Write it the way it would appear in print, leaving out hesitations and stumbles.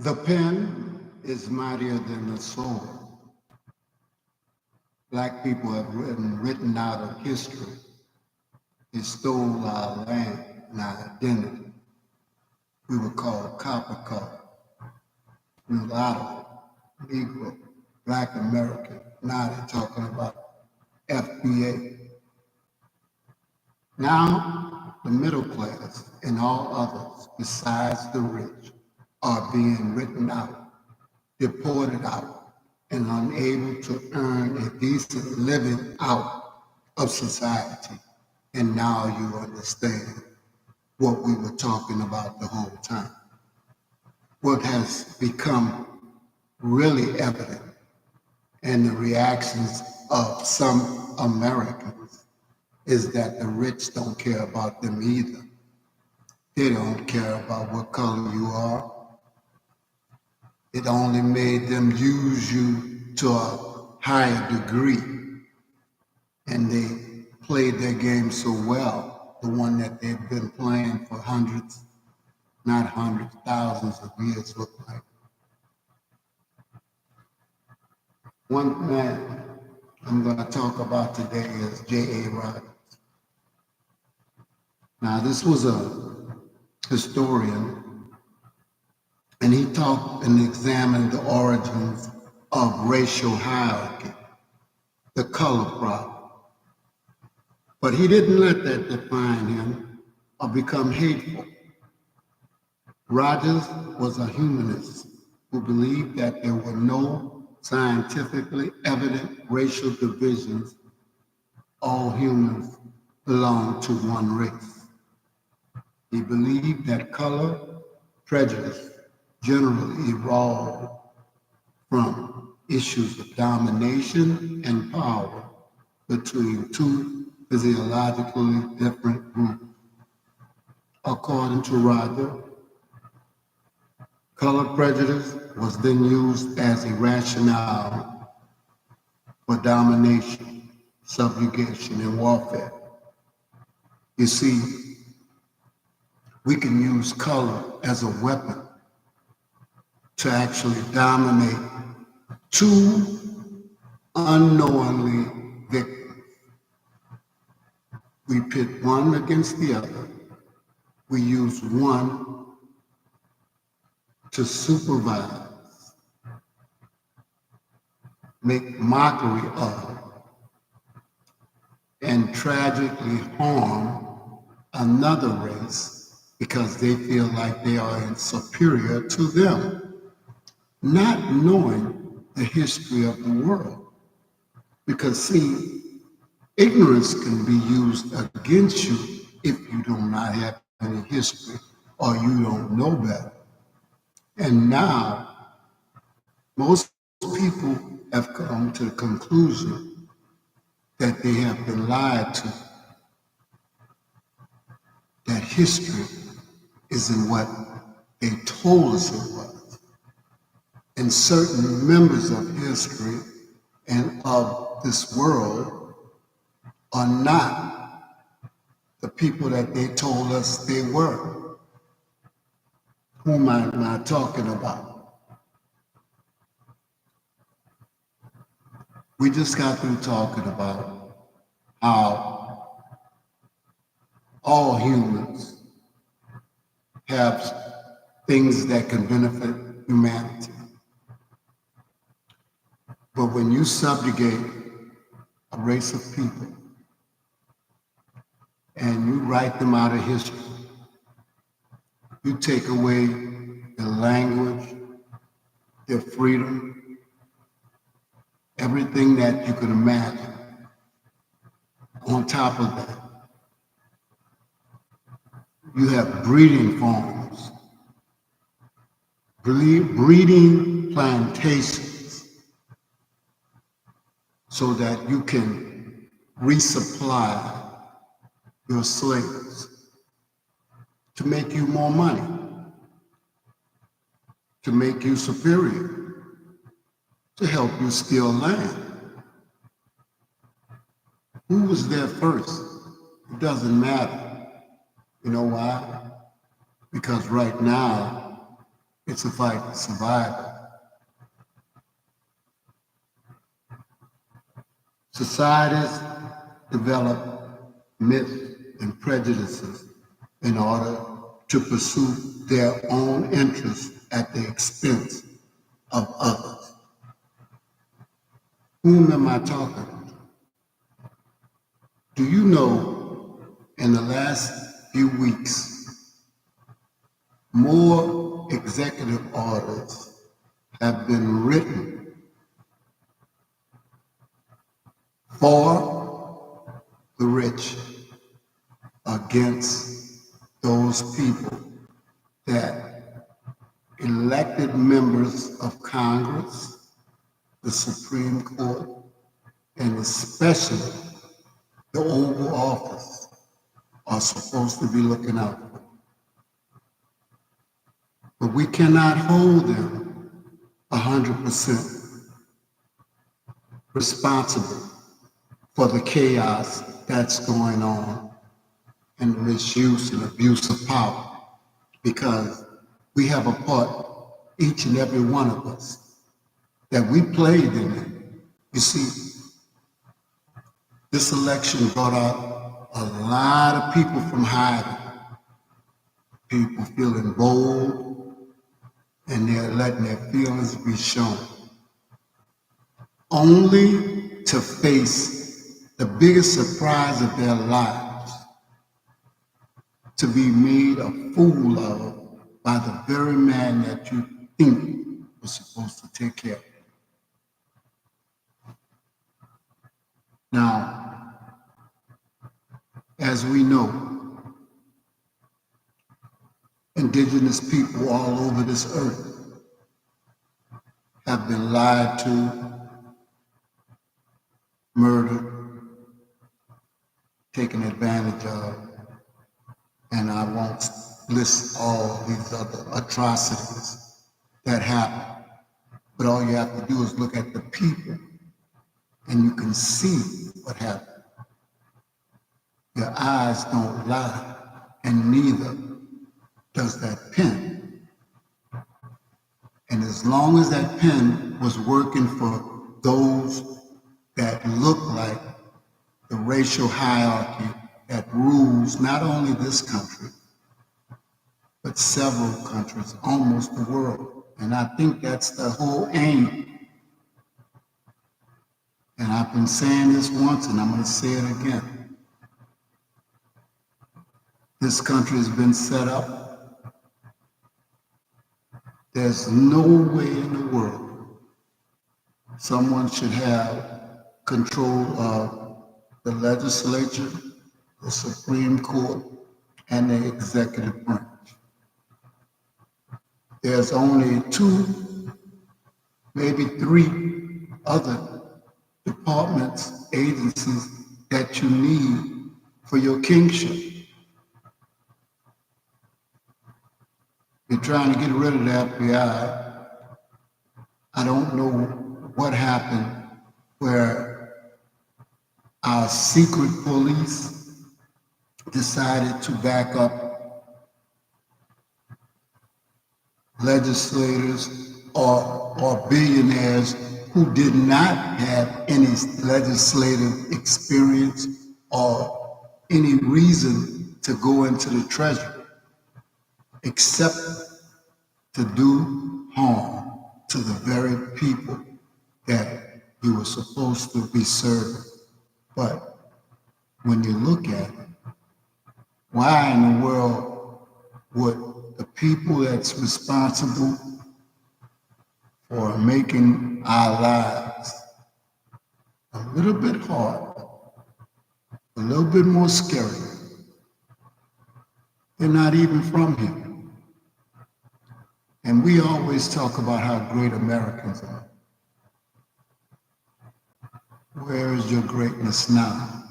The pen is mightier than the sword. Black people have written out of history. They stole our land and our identity. We were called copper color, mulatto, Negro, Black American. Now they're talking about FBA. Now the middle class and all others besides the rich are being written out, deported out, and unable to earn a decent living out of society. And now you understand what we were talking about the whole time. What has become really evident in the reactions of some Americans is that the rich don't care about them either. They don't care about what color you are. It only made them use you to a higher degree. And they played their game so well, the one that they've been playing for hundreds, not hundreds, thousands of years look like. One man I'm going to talk about today is J.A. Rogers. Now, this was a historian, and he talked and examined the origins of racial hierarchy, the color problem. But he didn't let that define him or become hateful. Rogers was a humanist who believed that there were no scientifically evident racial divisions. All humans belong to one race. He believed that color prejudice generally evolved from issues of domination and power between two physiologically different groups. According to Roger, color prejudice was then used as a rationale for domination, subjugation, and warfare. You see, we can use color as a weapon to actually dominate two unknowingly victims. We pit one against the other. We use one to supervise, make mockery of, and tragically harm another race because they feel like they are superior to them, not knowing the history of the world. Because see, ignorance can be used against you if you do not have any history or you don't know better. And now, most people have come to the conclusion that they have been lied to, that history isn't what they told us it was. And certain members of history and of this world are not the people that they told us they were. Whom am I talking about? We just got through talking about how all humans have things that can benefit humanity. But when you subjugate a race of people and you write them out of history, you take away their language, their freedom, everything that you could imagine. On top of that, you have breeding farms, breeding plantations, so that you can resupply your slaves to make you more money, to make you superior, to help you steal land. Who was there first? It doesn't matter. You know why? Because right now, It's a fight for survival. Societies develop myths and prejudices in order to pursue their own interests at the expense of others. Whom am I talking to? Do you know in the last few weeks, more executive orders have been written for the rich against those people that elected members of Congress, the Supreme Court, and especially the Oval Office are supposed to be looking out for. But we cannot hold them 100% responsible for the chaos that's going on and the misuse and abuse of power, because we have a part, each and every one of us, that we played in it. You see, this election brought out a lot of people from hiding, people feeling bold, and they're letting their feelings be shown, only to face the biggest surprise of their lives, to be made a fool of by the very man that you think was supposed to take care of you. Now, as we know, indigenous people all over this earth have been lied to, murdered, taken advantage of, and I won't list all these other atrocities that happen. But all you have to do is look at the people and you can see what happened. Your eyes don't lie, and neither does that pen. And as long as that pen was working for those that look like the racial hierarchy that rules not only this country, but several countries, almost the world. And I think that's the whole aim. And I've been saying this once, and I'm going to say it again. This country has been set up. There's no way in the world someone should have control of the legislature, the Supreme Court, and the executive branch. There's only 2, maybe 3 other departments, agencies that you need for your kingship. You're trying to get rid of the FBI. I don't know what happened where our secret police decided to back up legislators or billionaires who did not have any legislative experience or any reason to go into the treasury except to do harm to the very people that he was supposed to be serving. But when you look at it, why in the world would the people that's responsible for making our lives a little bit harder, a little bit more scary, they're not even from here? And we always talk about how great Americans are. Where is your greatness now?